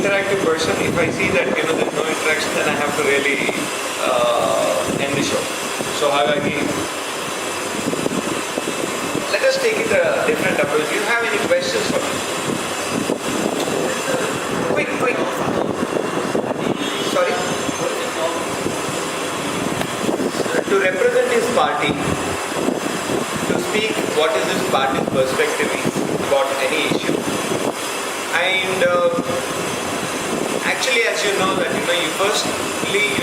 interactive person. If I see that there's no interaction, then I have to really end the show. So Hagagi, let us take it a different approach. Do you have any questions for me? Quick. Sorry? To represent his party, to speak what is his party's perspective is about any issue. And actually, as you know that you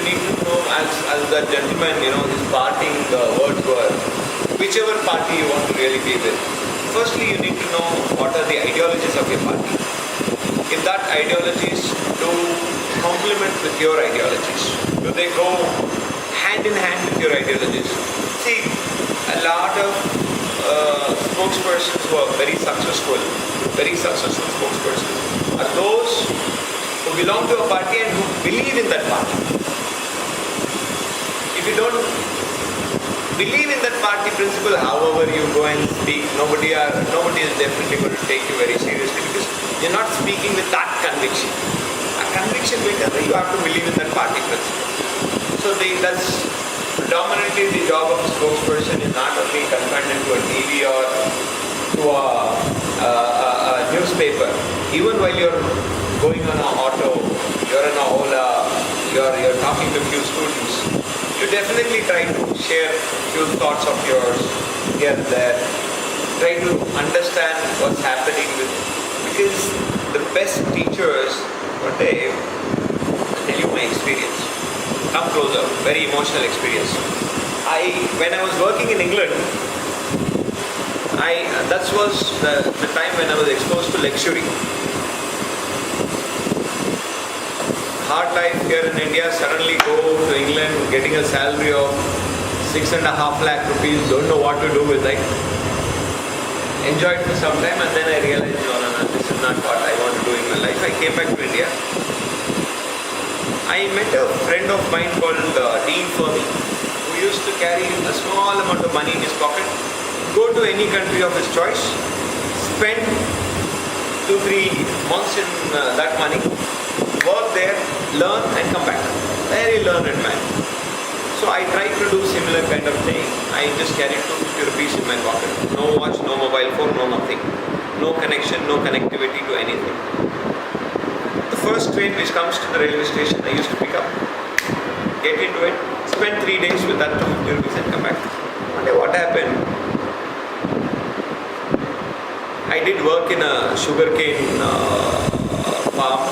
need to know as that gentleman, his parting words were, whichever party you want to really be with. Firstly, you need to know what are the ideologies of your party. If that ideologies do complement with your ideologies, do they go hand in hand with your ideologies? See, a lot of spokespersons who are very successful spokespersons are those who belong to a party and who believe in that party. If you don't believe in that party principle, however you go and speak, nobody is definitely going to take you very seriously because you're not speaking with that conviction. A conviction because you have to believe in that party principle. So that's predominantly the job of a spokesperson is not only confined to a TV or to a newspaper. Even while you're going on an auto, you're in a Ola, you're talking to a few students, you definitely try to share few thoughts of yours here and there. Try to understand what's happening because the best teachers, one day, I'll tell you my experience. Come closer, very emotional experience. When I was working in England, that was the time when I was exposed to lecturing. Hard life here in India, suddenly go to England, getting a salary of 6.5 lakh rupees, don't know what to do with it. Enjoyed for some time and then I realized, no, this is not what I want to do in my life. I came back to India. I met a friend of mine called Dean Fermi, who used to carry a small amount of money in his pocket, go to any country of his choice, spend 2-3 months in that money, work there, learn and come back. Very learned man. So I tried to do similar kind of thing. I just carried 250 rupees in my pocket. No watch, no mobile phone, no nothing. No connection, no connectivity to anything. The first train which comes to the railway station, I used to pick up, get into it, spend 3 days with that 250 rupees and come back. One day what happened? I did work in a sugarcane farm.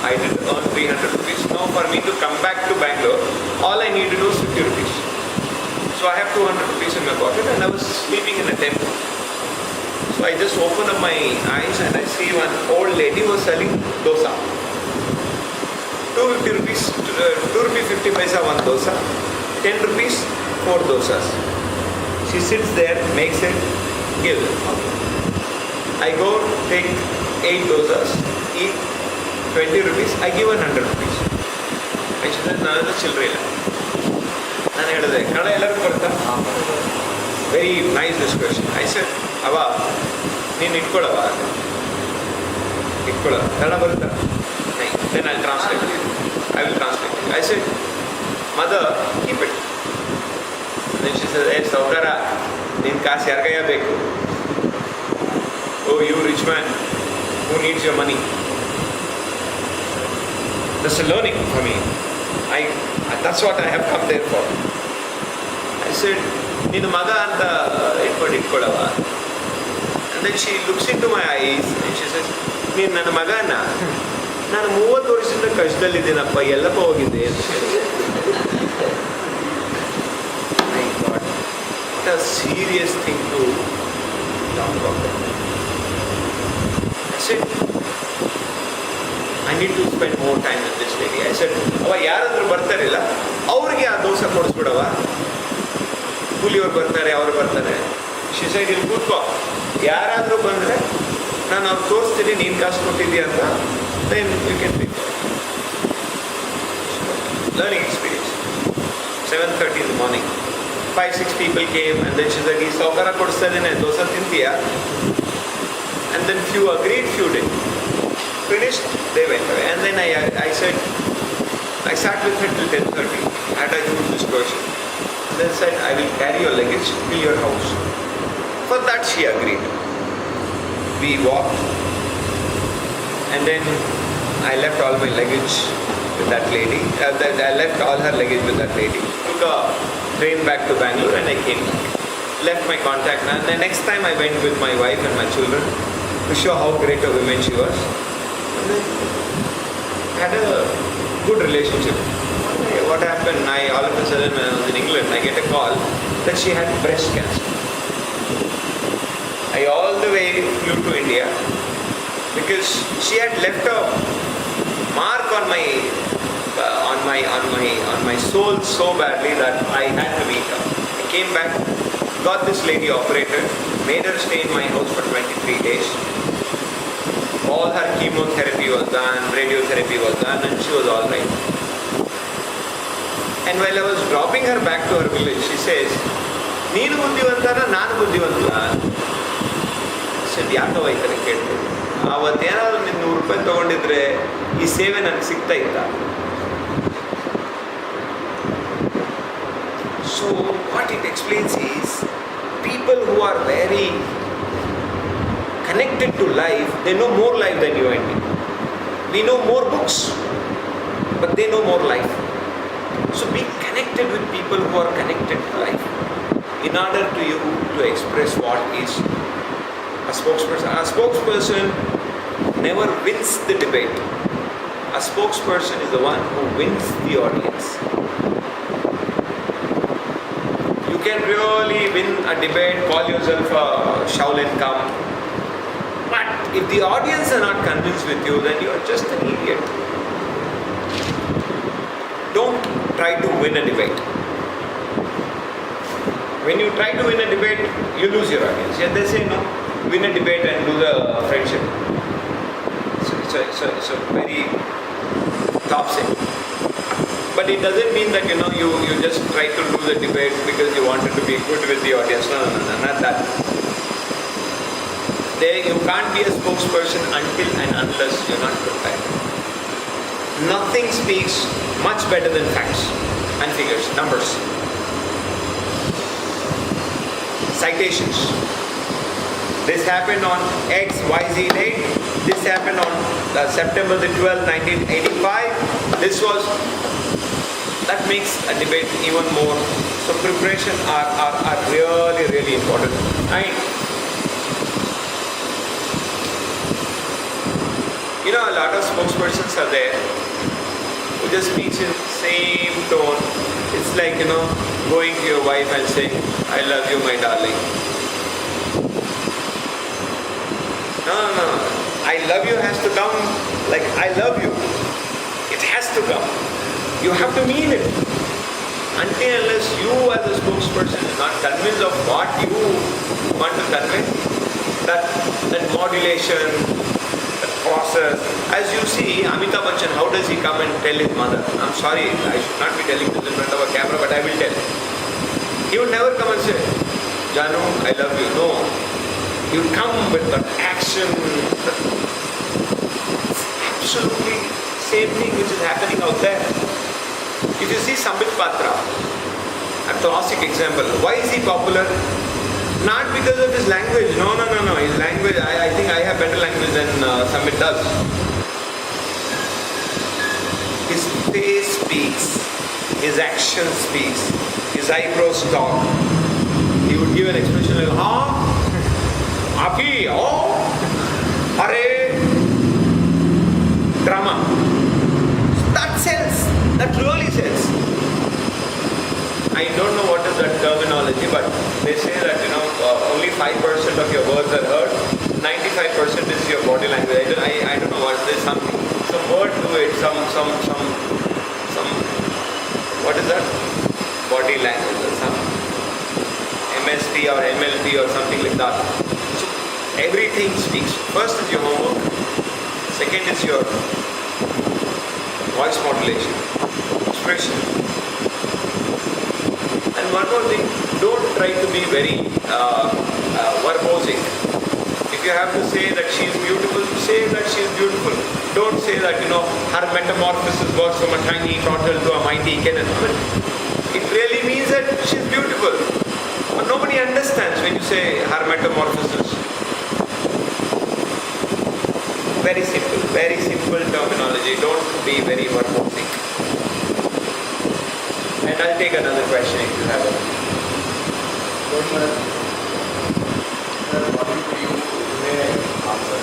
I did earn 300 rupees. Now for me to come back to Bangalore, all I need to do is 50 rupees. So I have 200 rupees in my pocket and I was sleeping in a temple. So I just opened up my eyes and I see one old lady was selling dosa. 250 rupees, 2 rupees 50 paisa one dosa, 10 rupees 4 dosas. She sits there, makes it, gives it. I go take 8 dosas, eat 20 rupees, I give 100 rupees. I said, another children. Very nice discussion. I said, Ava, ನೀನು ಇಟ್ಕೊಳ್ಳವ ಕನ್ನಡ ಬರುತ್ತಾ? Then I'll translate it. I will translate it. I said, mother, keep it. Then she said, hey, saukara, ನೀನು ಕಾಸು ಯಾರಿಗಯ್ಯ ಬೇಕು? Oh, you rich man, who needs your money? That's a learning for me. That's what I have come there for. I said, ನೀನು ಮಗ ಅಂತ ಇಟ್ಕೊಳ್ಳವ. And then she looks into my eyes and she says, ನೀನು ನನ್ನ ಮಗನ? ನಾನು 30 ವರ್ಷದಿಂದ ಕಷ್ಟದಲ್ಲಿದ್ದೀನಪ್ಪ, ಎಲ್ಲಪ್ಪ ಹೋಗಿದ್ದೆ ಅಂತ ಹೇಳಿ. My God, what a serious thing to talk about. I said, I need to spend more time with this lady. I said, ಅವ ಯಾರಾದರೂ ಬರ್ತಾರಿಲ್ಲ ಅವ್ರಿಗೆ ಆ ದೋಸೆ ಕೊಡಿಸ್ಬಿಡವ, ಕೂಲಿಯವ್ರು ಬರ್ತಾರೆ, ಅವ್ರು ಬರ್ತಾರೆ. She said, ಇಲ್ಲಿ ಕೂತ್ಕೋ, ಯಾರಾದರೂ ಬಂದರೆ ನಾನು ಅವ್ರು ತೋರಿಸ್ತೀನಿ, ನೀನು ಕಾಸು ಕೊಟ್ಟಿದ್ದೀಯ ಅಂತ, then you can pay. Learning experience. 7:30 in the morning. 5-6 people came and then she said, ಈ ಸೌಕರ ಕೊಡಿಸ್ತಾ ಇದ್ದೇನೆ, dosa ತಿಂತೀಯಾ? And then few agreed, few didn't. Finished, they went away. And then I said, I sat with her till 10:30. Had a huge discussion. And then said, I will carry your luggage to your house. For that she agreed. We walked. And then I left all my luggage with that lady. I left all her luggage with that lady. Took a train back to Bangalore and I came back. Left my contact. And the next time I went with my wife and my children to show how great a woman she was. And then had a good relationship. What happened? All of a sudden when I was in England, I get a call that she had breast cancer. I all the way flew to India because she had left a mark on my soul so badly that I had to meet her. I came back, got this lady operated, made her stay in my house for 23 days. All her chemotherapy was done, radiotherapy was done, and she was all right. And while I was dropping her back to her village, she says, "Neenu buddhivantana, nanu buddhivantala." I said, "Yaka vaitare keltu. Avattೇನಾದರೂ ನೀನು ₹100 ತಗೊಂಡಿದ್ರೆ ಈ ಸೇವೆ ನನಗೆ ಸಿಗ್ತಾ ಇತ್ತ?" So what it explains is, people who are very connected to life, they know more life than you and me. We know more books, but they know more life. So be connected with people who are connected to life in order to you to express what is a spokesperson. A spokesperson never wins the debate. A spokesperson is the one who wins the audience. You can really win a debate, call yourself a Shaolin Kam. But if the audience are not convinced with you, then you are just an idiot. Don't try to win a debate. When you try to win a debate, you lose your audience. Yeah, they say no, win a debate and lose a friendship. It's a very top saying. But it doesn't mean that you just try to lose a debate because you wanted to be good with the audience. No, not that. You can't be a spokesperson until and unless you're not prepared. Nothing speaks much better than facts and figures, numbers. Citations. This happened on XYZ date. This happened on September the 12th, 1985. That makes a debate even more. So preparation are really, really important. A lot of spokespersons are there who just speaks in same tone. It's like, going to your wife and saying, "I love you, my darling." No. I love you has to come like I love you. It has to come. You have to mean it. Until unless you as a spokesperson is not convinced of what you want to convey, that modulation, process. As you see, Amitabh Bachchan, how does he come and tell his mother? I'm sorry, I should not be telling this in front of a camera, but I will tell. He would never come and say, "Janu, I love you." No. He would come with that action. It's absolutely same thing which is happening out there. If you see Sambit Patra, a classic example. Why is he popular? Not because of his language. No. His language, I think I have better language than Sambit does. His face speaks. His action speaks. His eyebrows talk. He would give an expression like, "Huh? Aki? Oh? Hare?" Drama. That sells. That really sells. I don't know what is that terminology, but they say that only 5% of your words are heard, 95% is your body language. I don't know what. There's some word to it. Some what is that? Body language or some MSP or MLP or something like that. So everything speaks. First is your homework. Second is your voice modulation, expression. And one more thing, don't try to be very verbosic. If If you have to say that she is beautiful, say that she is beautiful. Don't say that, her metamorphosis was from a tiny turtle to a mighty cannon. It really means that she is beautiful. But nobody understands when you say her metamorphosis. Very simple terminology. Don't be very verbose. And I'll take another question if you have it. According to you, you may answer.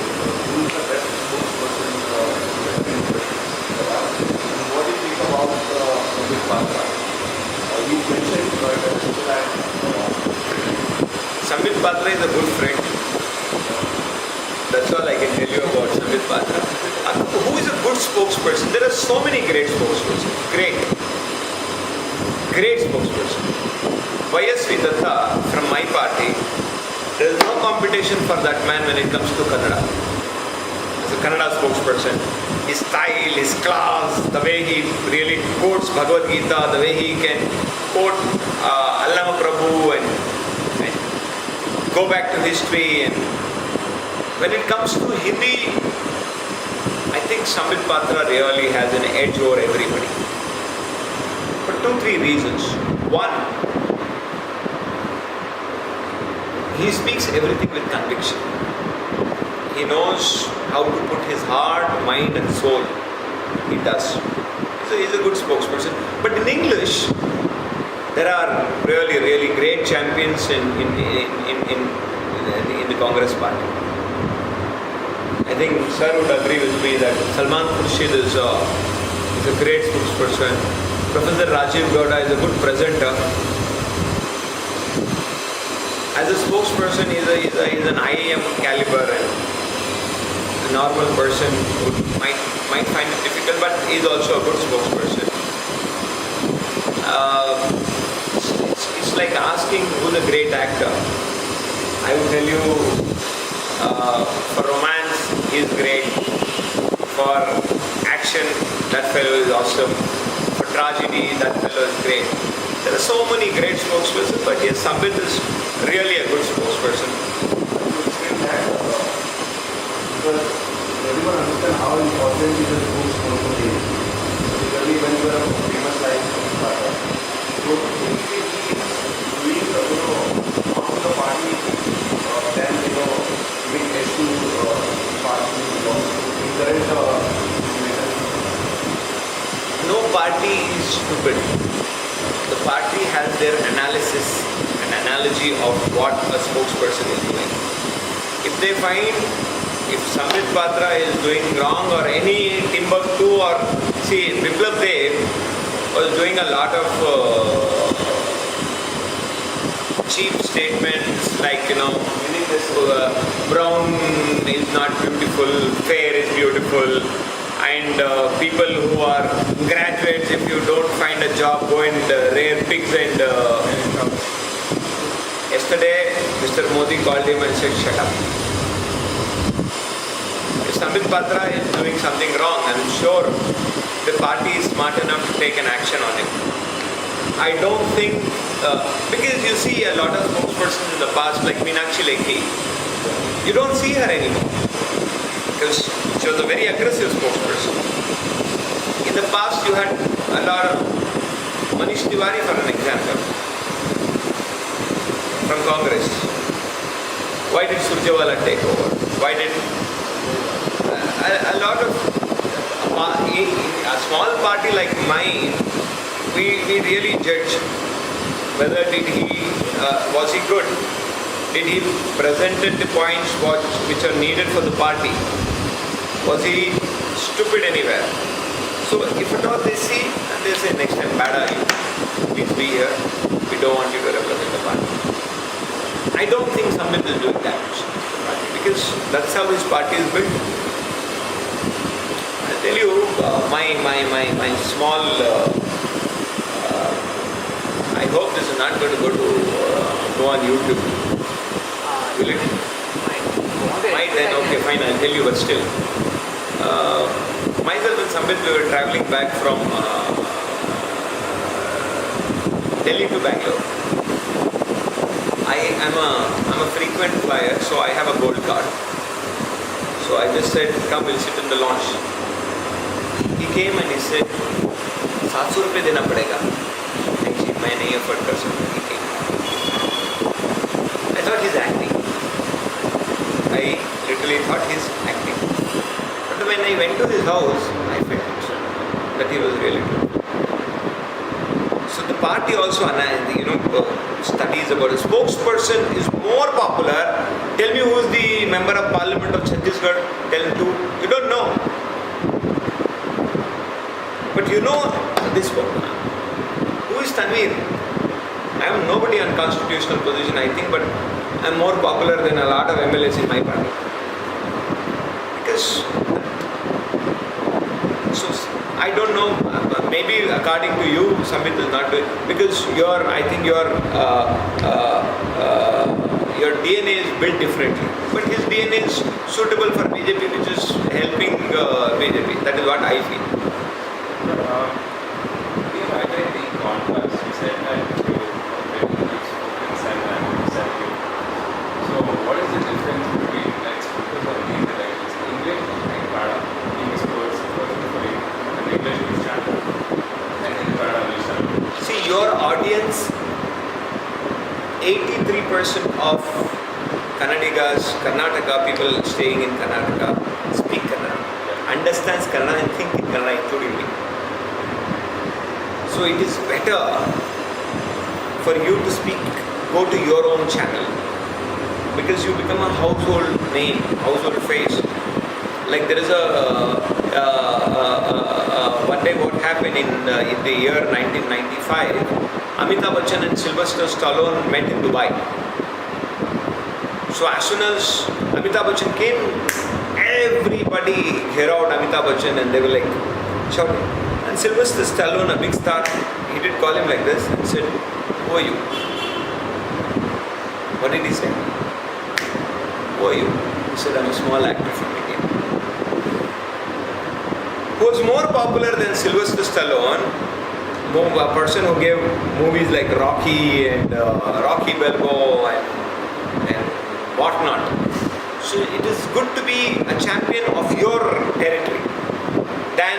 Who is the best spokesperson what do you think about Tanveer Ahmed? You mentioned that Sambit Patra is a good friend. That's all I can tell you about Sambit Patra. Who is a good spokesperson? There are so many great spokespersons. Great spokesperson. Y.S. Datta from my party, there is no competition for that man when it comes to Kannada. As a Kannada spokesperson, his style, his class, the way he really quotes Bhagavad Gita, the way he can quote Allama Prabhu and go back to history. And when it comes to Hindi, I think Sambit Patra really has an edge over everybody. For 2-3 reasons. One, he speaks everything with conviction. He knows how to put his heart, mind and soul. He does. He's a good spokesperson. But in English, there are really great champions in the Congress party. I think Sir would agree with me that Salman Khurshid is a great spokesperson. Professor Rajiv Gowda is a good presenter. As a spokesperson, he's an IAM caliber, and a normal person might find it difficult, but he's also a good spokesperson. It's like asking who's a great actor. I would tell you, for romance, he's great. For action, that fellow is awesome. For tragedy, that fellow is great. There are so many great spokespersons, but yes, Sambit is really a good spokesperson. Because everyone understands how important is a spokesperson is. Particularly when you are a famous like so doing on the party then giving edge to party current No party is stupid. The party has their analysis and analogy of what a spokesperson is doing. If they find if Sambit Patra is doing wrong, or any Timbuktu, or see Biplab Dev was doing a lot of cheap statements like brown is not beautiful, fair is beautiful, and people who are graduates, if you don't find a job, go and rear pigs and yesterday Mr. Modi called him and said shut up. If Sambit Patra is doing something wrong, I'm sure the party is smart enough to take an action on him. I don't think, because you see a lot of spokespersons in the past like Meenakshi Lekhi, you don't see her anymore because she was a very aggressive spokesperson. In the past you had a lot of Manish Tiwari, for an example, from Congress. Why did Surjewala take over? Why did a lot of a small party like mine, we really judge whether was he good? Did he presented the points which are needed for the party? Was he stupid anywhere? So if at all they see and they say next time, Bada, you please be here. We don't want you to represent the party. I don't think Sambit is doing that because that's how his party is built. I'll tell you, my small. I hope this is not going to go on YouTube. Will it? Might then, okay, fine, I'll tell you, but still. Myself and Sambit, we were traveling back from Delhi to Bangalore. I'm a frequent flyer, so I have a gold card. So I just said, come, we'll sit in the lounge. He came and he said, 700 रुपये देना पड़ेगा. Actually, मैं नहीं afford कर सकता. He came. I thought he's acting. I literally thought he's acting. But when I went to his house, I felt that he was really good. So the party also, studies about a spokesperson is more popular. Tell me who is the member of parliament of Chhattisgarh? Tell him to. You don't know. But you know this one. Who is Tanveer? I am nobody on constitutional position, I think, but I am more popular than a lot of MLAs in my party. Because, so I don't know, maybe according to you, Samit is not doing, because I think your DNA is built differently. But his DNA is suitable for BJP, which is helping BJP. That is what I feel. You highlight the contrast. You said that you already spoken and self-you. So what is the difference between, let's focus on the intellectuals, English and Kannada? English words for an English will stand and in Kannada will stand. See, your audience, 83% of Kannadigas, Karnataka, people staying in Karnataka, speak Kannada, understands Kannada and think in Kannada, including me. So it is better for you to speak, go to your own channel, because you become a household name, household face. Like there is one day what happened in the year 1995, Amitabh Bachchan and Sylvester Stallone met in Dubai. So as soon as Amitabh Bachchan came, everybody heard out Amitabh Bachchan and they were like shouting. And Sylvester Stallone, a big star, he did call him like this and said, "Who are you?" What did he say? "Who are you?" He said, "I'm a small actor from India." Who was more popular than Sylvester Stallone? A person who gave movies like Rocky and Rocky Balboa and whatnot. So it is good to be a champion of your territory than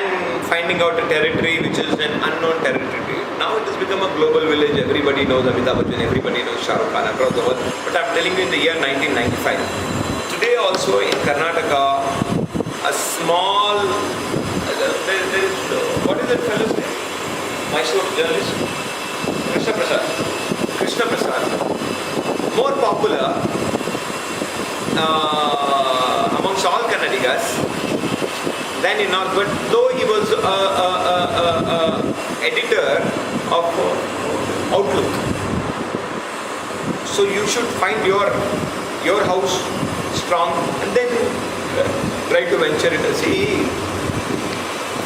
finding out a territory which is an unknown territory to you. Now it has become a global village. Everybody knows Amitabh Bachchan, everybody knows Shah Rukh Khan across the world. But I'm telling you, in the year 1995, today also in Karnataka, a small, there is, what is that fellow's name? Mysore journalist? Krishna Prasad. More popular amongst all Kannadigas than in all, but though he was editor of Outlook. So you should find your house strong and then try to venture it. See,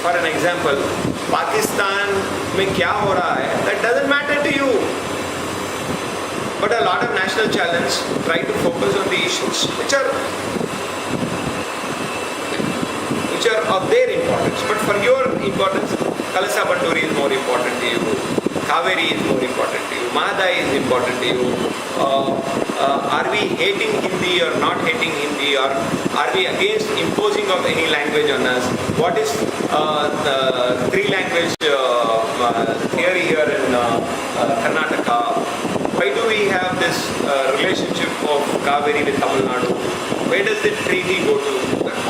for an example, Pakistan में क्या हो रहा है, that doesn't matter to you. But a lot of national channels try to focus on the issues which are of their importance. But for your importance, Kalasa Banduri is more important to you. Kaveri is more important to you. Mahadai is important to you. Are we hating Hindi or not hating Hindi, or are we against imposing of any language on us? What is the three language theory here in Karnataka? Why do we have this relationship of Kaveri with Tamil Nadu? Where does the treaty go to?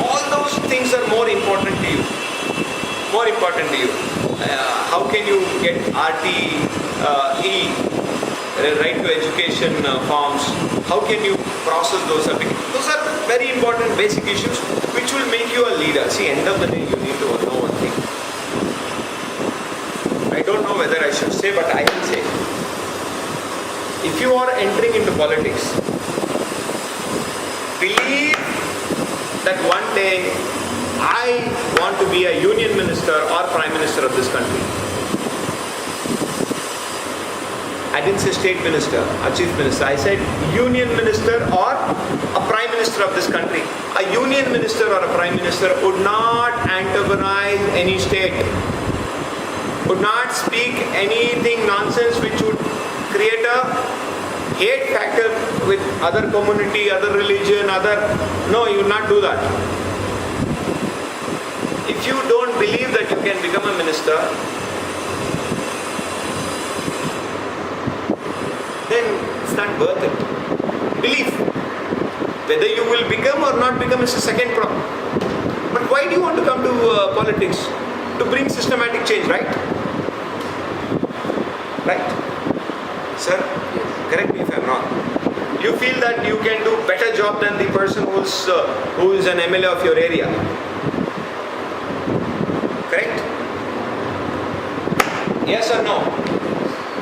All those things are more important to you. More important to you. How can you get RTE, right to education forms? How can you process those applications? Those are very important basic issues which will make you a leader. See, end of the day, you need to know one thing. I don't know whether I should say, but I will say. If you are entering into politics, believe that one day I want to be a union minister or prime minister of this country. I didn't say state minister or chief minister. I said union minister or a prime minister of this country. A union minister or a prime minister would not antagonize any state, would not speak anything nonsense which would create a hate factor with other community, other religion, no, you will not do that. If you don't believe that you can become a minister, then it's not worth it. Believe. Whether you will become or not become is a second problem. But why do you want to come to politics? To bring systematic change, right? Right? Sir, correct me if I'm wrong. You feel that you can do better job than the person who is an MLA of your area. Correct? Yes or no?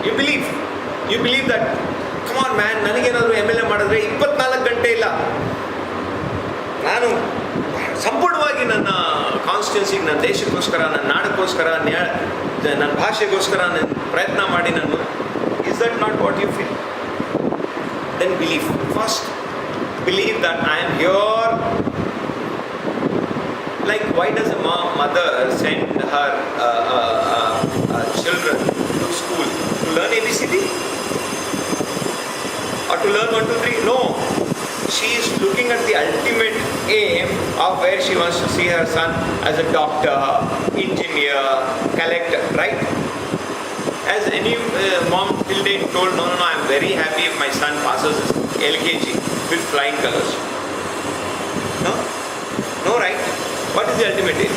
You believe. You believe that, come on man, ನನಗೇನಾದರೂ MLA ಮಾಡಿದ್ರೆ 24 ಗಂಟೆ ಇಲ್ಲ. ನಾನು ಸಂಪೂರ್ಣವಾಗಿ ನನ್ನ ಕಾನ್ಸ್ಟಿಟ್ಯೂನ್ಸಿಗೆ, ನನ್ನ ದೇಶಕ್ಕೋಸ್ಕರ, ನನ್ನ ನಾಡಕ್ಕೋಸ್ಕರ, ನನ್ನ ಭಾಷೆಗೋಸ್ಕರ ನಾನು ಪ್ರಯತ್ನ ಮಾಡಿ ನಾನು. Is that not what you feel? Then believe. First, believe that I am here. Like, why does a mother send her children to school? To learn ABCD? Or to learn 1, 2, 3? No. She is looking at the ultimate aim of where she wants to see her son as a doctor, engineer, collector, right? As any mom till date told, no, I'm very happy if my son passes LKG with flying colors. No? No, right? What is the ultimate aim?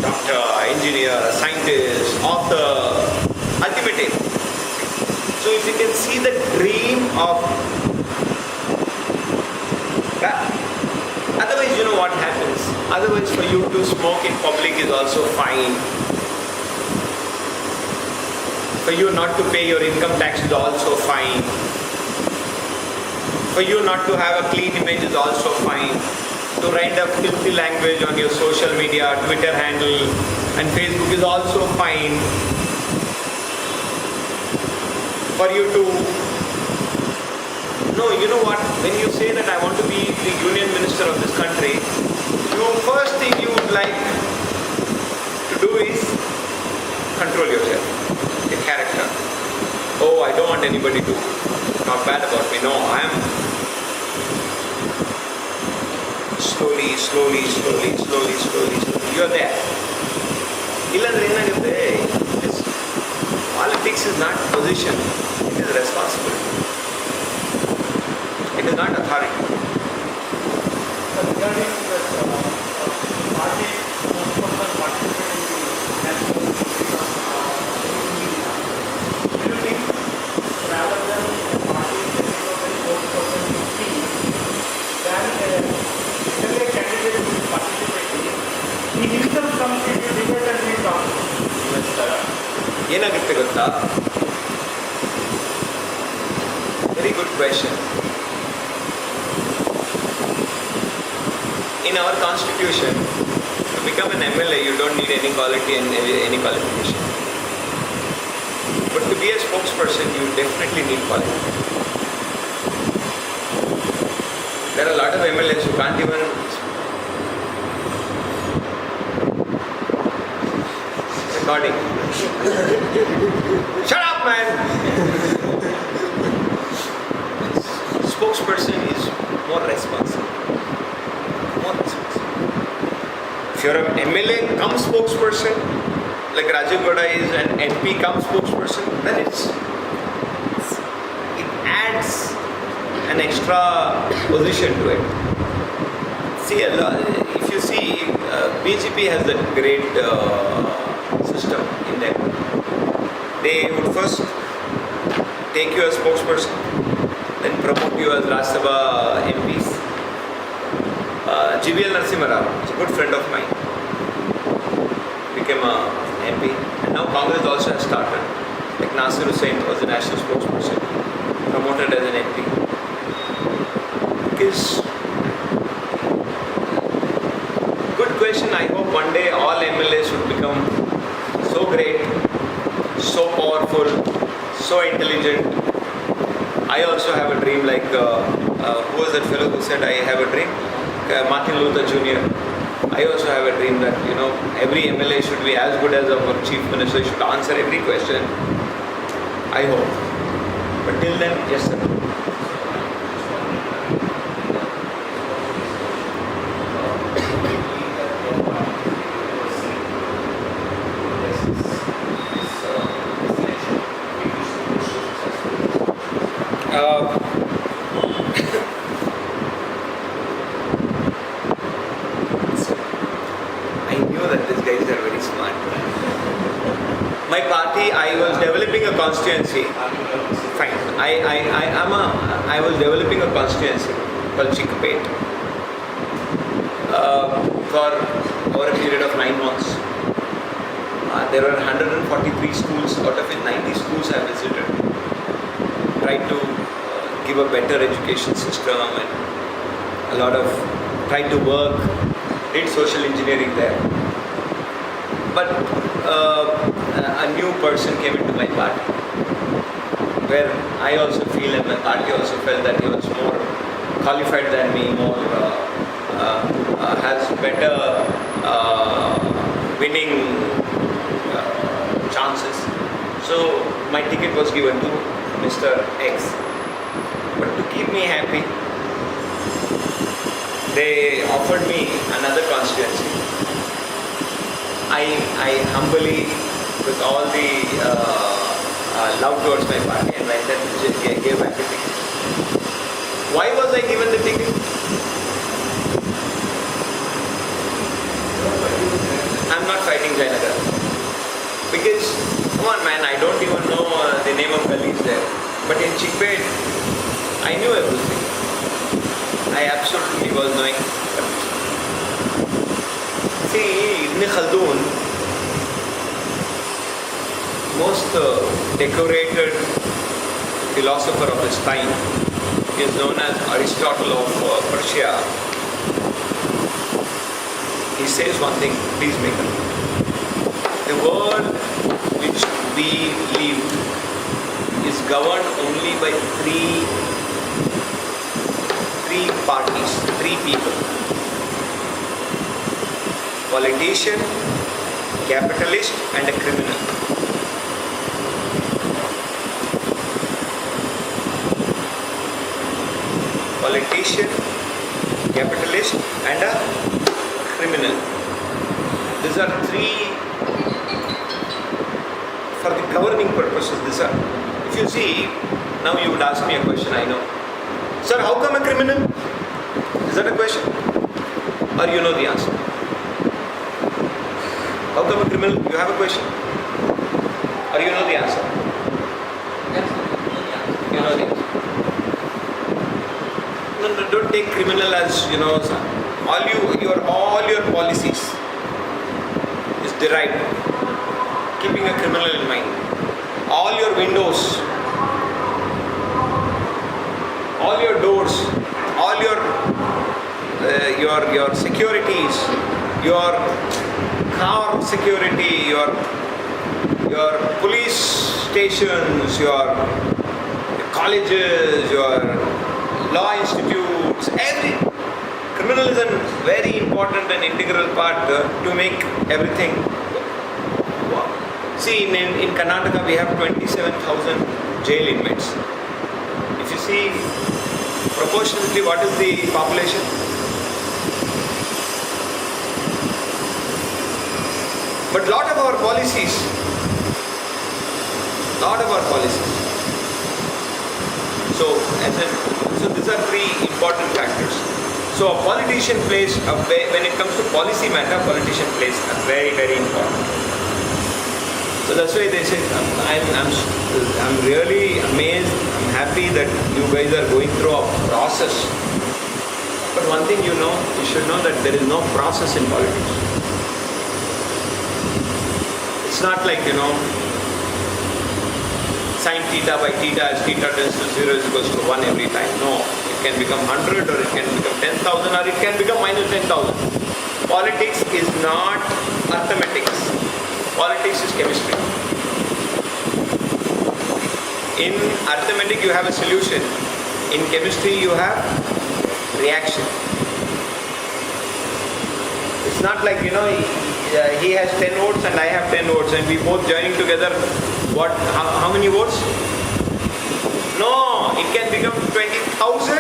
Doctor, engineer, scientist, author, ultimate aim. So if you can see the dream of that, otherwise you know what happens. Otherwise for you to smoke in public is also fine. For you not to pay your income tax is also fine. For you not to have a clean image is also fine. To write a filthy language on your social media, Twitter handle and Facebook is also fine. For you to, no, you know what, when you say that I want to be the union minister of this country, the first thing you would like to do is control yourself, your character. Oh, I don't want anybody to talk bad about me. No, I am slowly, you're there. Illandre enagutte, politics is not position, it is responsibility. It is not authority. Regarding the party participating in the national do you think rather than a party getting a very spokesperson to speak, than a candidate who is participating, he himself comes into debate and he talks? ಏನಾಗುತ್ತೆ ಗೊತ್ತಾ? Very good question. In our constitution, to become an MLA, you don't need any quality and any qualification. But to be a spokesperson, you definitely need quality. There are a lot of MLAs who can't even recording. Shut up, man! Spokesperson is more responsible. If you're an MLA come spokesperson, like Rajiv Gowda is an MP come spokesperson, then it adds an extra position to it. See, if you see, BJP has that great system in them. They would first take you as spokesperson, then promote you as Rajya Sabha MPs. GVL Narasimha Rao, a good friend of mine, became a MP, and now Congress also has started. Like Nasir Hussain was the national spokesperson, promoted as an MP. Because, good question. I hope one day all MLAs should become so great, so powerful, so intelligent. I also have a dream, like who was that fellow who said I have a dream? Martin Luther Jr. I also have a dream that, every MLA should be as good as our Chief Minister, should answer every question. I hope. But till then, yes sir. Uh, I knew that these guys are very smart. My party, I was developing a constituency. Fine. I was developing a constituency called Chickpet for over a period of 9 months. There were 143 schools, out of it 90 schools I visited. Tried to give a better education system and tried to work, did social engineering there. But a new person came into my party, where I also feel and my party also felt that he was more qualified than me, has better winning chances. So my ticket was given to Mr. X. But to keep me happy, they offered me another constituency. I humbly, with all the love towards my party, and went and gave back the ticket. Why was I given the ticket? I'm not fighting Janata Dal. Because, come on man, I don't even know the name of gullies there. But in Chickpet, I knew everything. I absolutely was knowing. See, Ibn Khaldun, most decorated philosopher of his time, is known as Aristotle of Persia. He says one thing, please make it. The world which we live is governed only by three parties, three people. Politician, capitalist, and a criminal. Politician, capitalist, and a criminal. These are three, for the governing purposes, these are. If you see, now you would ask me a question, I know. Sir, how come a criminal? Is that a question? Or you know the answer? How come a criminal? You have a question? Or you know the answer? You know the answer. No, don't take criminal as, all your policies is derived, keeping a criminal in mind. All your windows, all your doors, all your securities, your car security, your police stations, your colleges, your law institutes, every criminal is a very important and integral part to make everything work. See, in Karnataka we have 27,000 jail inmates. If you see proportionately what is the population? But lot of our policies, so these are three important factors. So a politician plays when it comes to policy matter, politician plays a very, very important. So that's why they say I'm really amazed, I'm happy that you guys are going through a process. But one thing you should know that there is no process in politics. It's not like, sine theta by theta as theta tends to 0 is equals to 1 every time. No, it can become 100 or it can become 10,000 or it can become minus 10,000. Politics is not arithmetics. Politics is chemistry. In arithmetic you have a solution. In chemistry you have reaction. It's not like, he has 10 votes and I have 10 votes and we both joining together, how many votes? No, it can become 20,000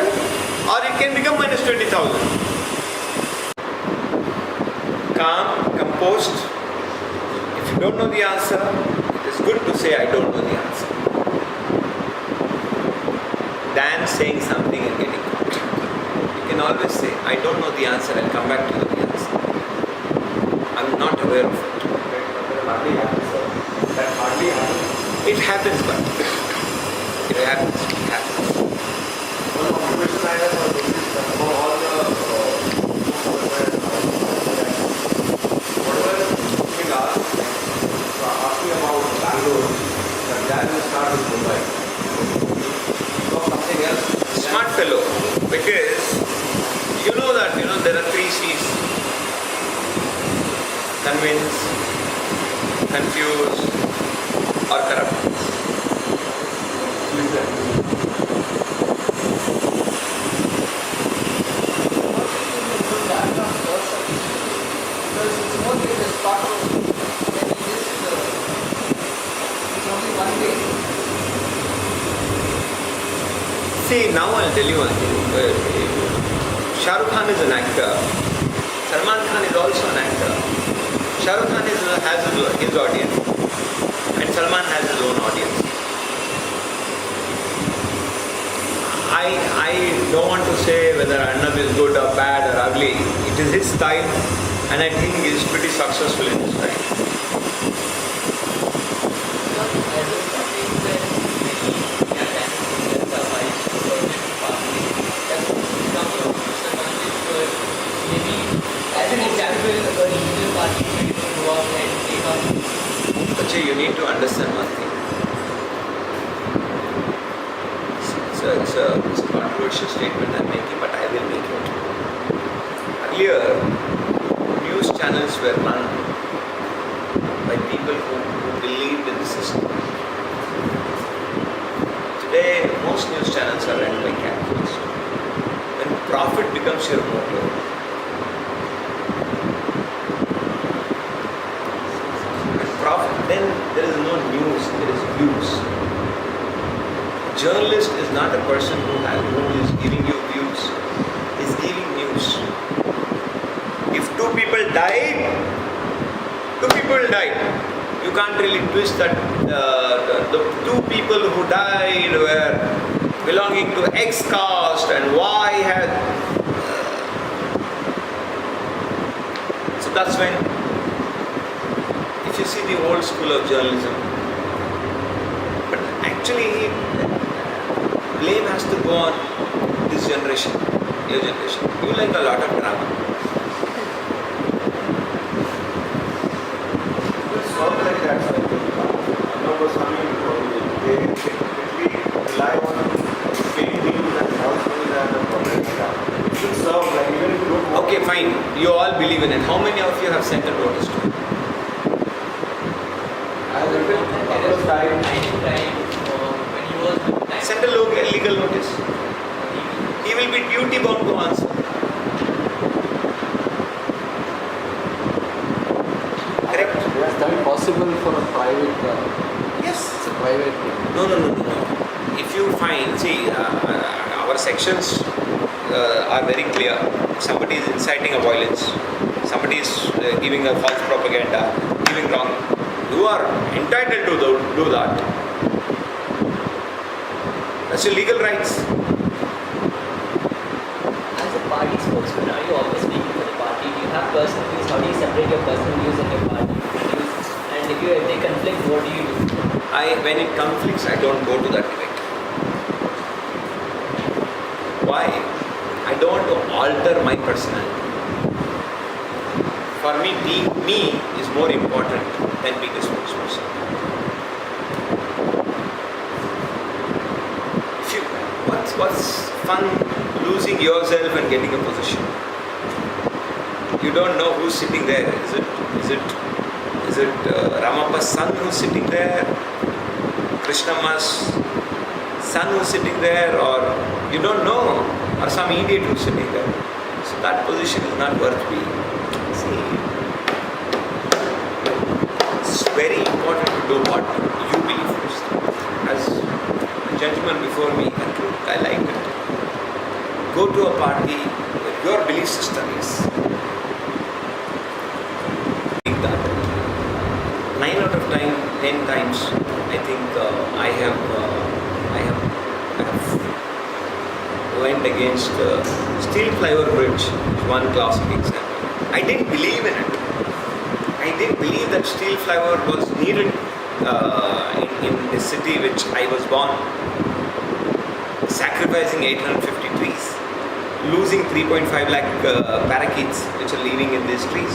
or it can become minus 20,000. Calm, composed. If you don't know the answer, it is good to say I don't know the answer. than saying something and getting caught. You can always say, I don't know the answer, I'll come back to you with the answer. I'm not aware of it. That hardly happens, sir. That hardly happens. It happens, but it happens. It happens. One observation I have about all the whatever being asked, asking about Bangalore, that will start with Mumbai. So something else. Smart fellow, because you know that there are three C's: convince, confuse, or corrupt. See, now I'll tell you one thing. Shah Rukh Khan is an actor. Salman Khan is also an actor. Shah Rukh Khan has his audience, and Salman has his own audience. I don't want to say whether Arnab is good or bad or ugly. It is his style, and I think he is pretty successful in his style. But you need to understand one thing. It's a controversial statement I'm making, but I will make it. Earlier, news channels were run by people who believed in the system. Today, most news channels are run by capitalists. When profit becomes your motive, then there is no news, there is views. Journalist is not a person who is giving you views, is giving news. If two people died, you can't really twist that the two people who died were belonging to X caste and Y had. So that's when. If you see the old school of journalism, but actually blame has to go on this generation, your generation. You like a lot of drama. It's not like that, sir. They rely on fake news and false news and propaganda. It should serve, like even if you don't want. Okay, fine. You all believe in it. How many of you have sent a notice to him? Send a legal notice. He will be duty bound to answer. Correct? Is that possible for a private? Yes. It's a private. No. If you find, see, our sections are very clear. Somebody is inciting a violence. Somebody is giving a false propaganda, giving wrong. You are entitled to do that. That's your legal rights. As a party spokesman, are you always speaking for the party? Do you have personal views? How do you separate your personal views and your party views? And if they conflict, what do you do? When it conflicts, I don't go to that debate. Why? I don't want to alter my personality. For me, being me is more important than being a spokesperson. What's fun losing yourself and getting a position? You don't know who's sitting there. Is it Ramappa's son who's sitting there? Krishnamma's son who's sitting there? Or you don't know? Or some idiot who's sitting there? So that position is not worth being. See, it's very important to do what you believe first. As the gentleman before me, I like it. Go to a party where your belief system is. Think that. 9 out of 10 times, I think I have went against steel flyover bridge, one classic example. I didn't believe in it. I didn't believe that steel flyover was needed in the city which I was born. Sacrificing 850 trees, losing 3.5 lakh parakeets which are living in these trees.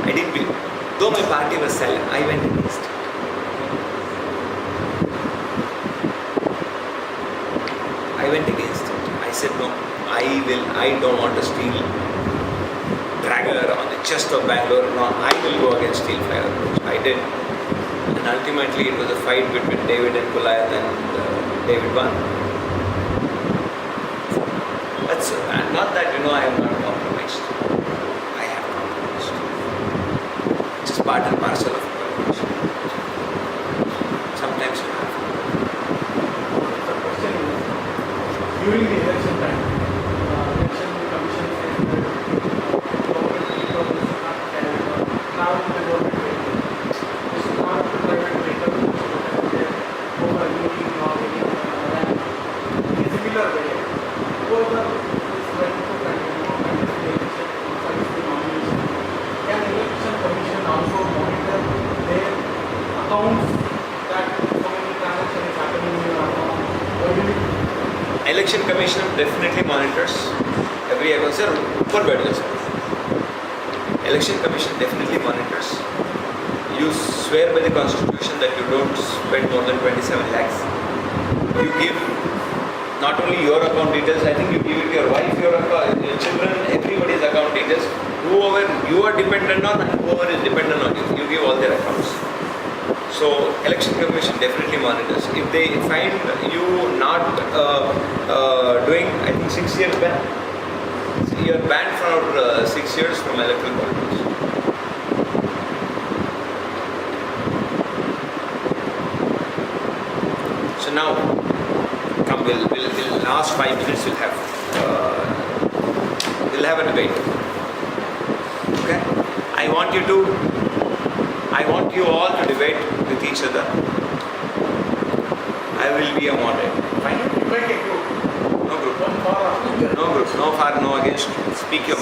I didn't believe. Though my party was silent, I went against it. I went against it. I said no, I don't want a steel dragger on the chest of Bangalore. No, I will go against steel flyover bridge. I did. And ultimately it was a fight between David and Goliath, and David won. That's not that I have not compromised. I have compromised. It's just part and parcel of compromise. Sometimes you have. The question is, during the election time, election commission said that government vehicle is not carried on. Now the government vehicle is not the private vehicle over meeting or any in a similar way. Whoever is ready to continue and the election files the nomination, can election commission also monitor their accounts that so many transactions is happening in your account? Or will it Election Commission definitely monitors every account. Sir, ऊपर बैठ जाओ sir. Election Commission definitely monitors. You swear by the Constitution that you don't spend more than 27 lakhs. You give not only your account details, I think you give it your wife, your children, everybody's account details. Whoever you are dependent on and whoever is dependent on you, you give all their accounts. So Election Commission definitely monitors. If they find you not doing, I think 6 years ban. You are banned for 6 years from electoral politics. So now, come, we'll last 5 minutes we'll have a debate. Okay? I want you all to debate with each other. I will be a moderator. Fine? debate a group? No group. One for or against? No group. No for, no against. Speak your mind.